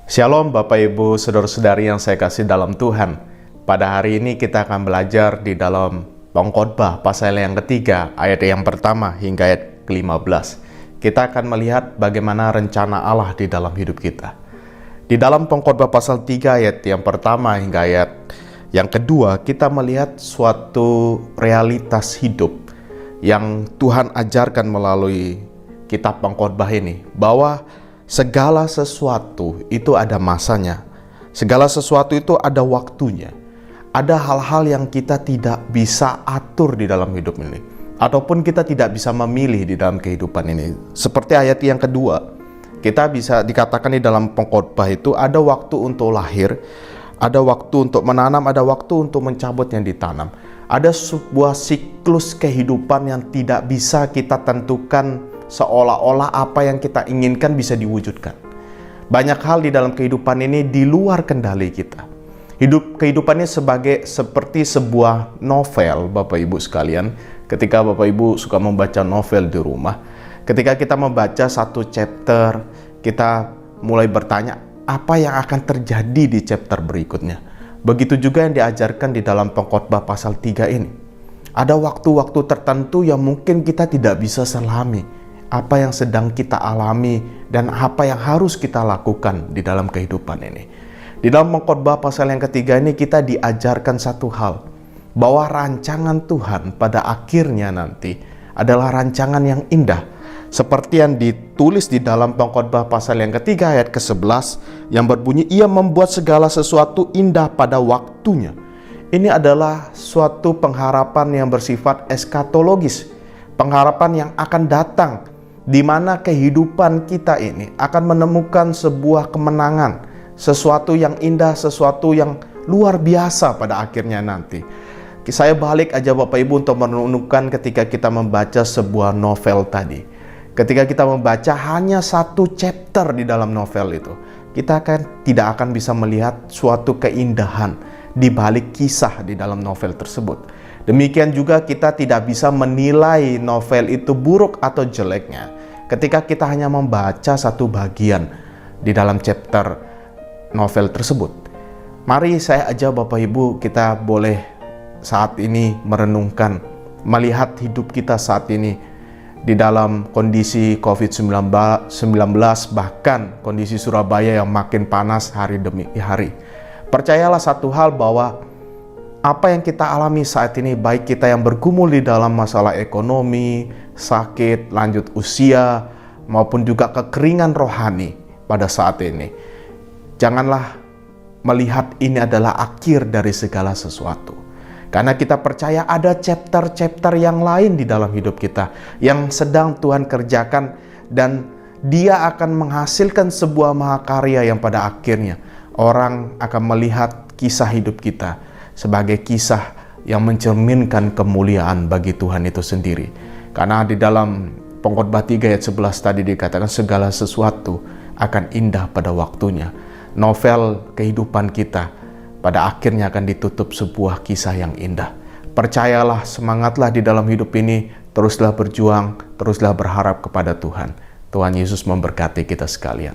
Shalom Bapak Ibu Saudara-saudari yang saya kasih dalam Tuhan. Pada hari ini kita akan belajar di dalam Pengkhotbah pasal yang ketiga, ayat yang pertama hingga ayat ke-15. Kita akan melihat bagaimana rencana Allah di dalam hidup kita. Di dalam Pengkhotbah pasal 3 ayat yang pertama hingga ayat yang kedua, kita melihat suatu realitas hidup yang Tuhan ajarkan melalui kitab Pengkhotbah ini, bahwa segala sesuatu itu ada masanya. Segala sesuatu itu ada waktunya. Ada hal-hal yang kita tidak bisa atur di dalam hidup ini, ataupun kita tidak bisa memilih di dalam kehidupan ini. Seperti ayat yang kedua, kita bisa dikatakan di dalam Pengkhotbah itu ada waktu untuk lahir, ada waktu untuk menanam, ada waktu untuk mencabut yang ditanam. Ada sebuah siklus kehidupan yang tidak bisa kita tentukan seolah-olah apa yang kita inginkan bisa diwujudkan. Banyak hal di dalam kehidupan ini di luar kendali kita. Kehidupannya seperti sebuah novel, Bapak Ibu sekalian. Ketika Bapak Ibu suka membaca novel di rumah, ketika kita membaca satu chapter, kita mulai bertanya, apa yang akan terjadi di chapter berikutnya? Begitu juga yang diajarkan di dalam Pengkhotbah pasal 3 ini. Ada waktu-waktu tertentu yang mungkin kita tidak bisa selami apa yang sedang kita alami dan apa yang harus kita lakukan di dalam kehidupan ini. Di dalam Pengkhotbah pasal yang ketiga ini kita diajarkan satu hal, bahwa rancangan Tuhan pada akhirnya nanti adalah rancangan yang indah, seperti yang ditulis di dalam Pengkhotbah pasal yang ketiga ayat ke-11 yang berbunyi, Ia membuat segala sesuatu indah pada waktunya. Ini adalah suatu pengharapan yang bersifat eskatologis, pengharapan yang akan datang, di mana kehidupan kita ini akan menemukan sebuah kemenangan, sesuatu yang indah, sesuatu yang luar biasa pada akhirnya nanti. Saya balik aja Bapak Ibu untuk merenungkan ketika kita membaca sebuah novel tadi. Ketika kita membaca hanya satu chapter di dalam novel itu, kita tidak akan bisa melihat suatu keindahan di balik kisah di dalam novel tersebut. Demikian juga kita tidak bisa menilai novel itu buruk atau jeleknya ketika kita hanya membaca satu bagian di dalam chapter novel tersebut. Mari saya ajak Bapak Ibu, kita boleh saat ini merenungkan, melihat hidup kita saat ini di dalam kondisi COVID-19, bahkan kondisi Surabaya yang makin panas hari demi hari. Percayalah satu hal, bahwa apa yang kita alami saat ini, baik kita yang bergumul di dalam masalah ekonomi, sakit, lanjut usia, maupun juga kekeringan rohani pada saat ini, janganlah melihat ini adalah akhir dari segala sesuatu. Karena kita percaya ada chapter-chapter yang lain di dalam hidup kita yang sedang Tuhan kerjakan, dan Dia akan menghasilkan sebuah mahakarya yang pada akhirnya orang akan melihat kisah hidup kita sebagai kisah yang mencerminkan kemuliaan bagi Tuhan itu sendiri. Karena di dalam Pengkhotbah 3 ayat 11 tadi dikatakan segala sesuatu akan indah pada waktunya. Novel kehidupan kita pada akhirnya akan ditutup sebuah kisah yang indah. Percayalah, semangatlah di dalam hidup ini, teruslah berjuang, teruslah berharap kepada Tuhan. Tuhan Yesus memberkati kita sekalian.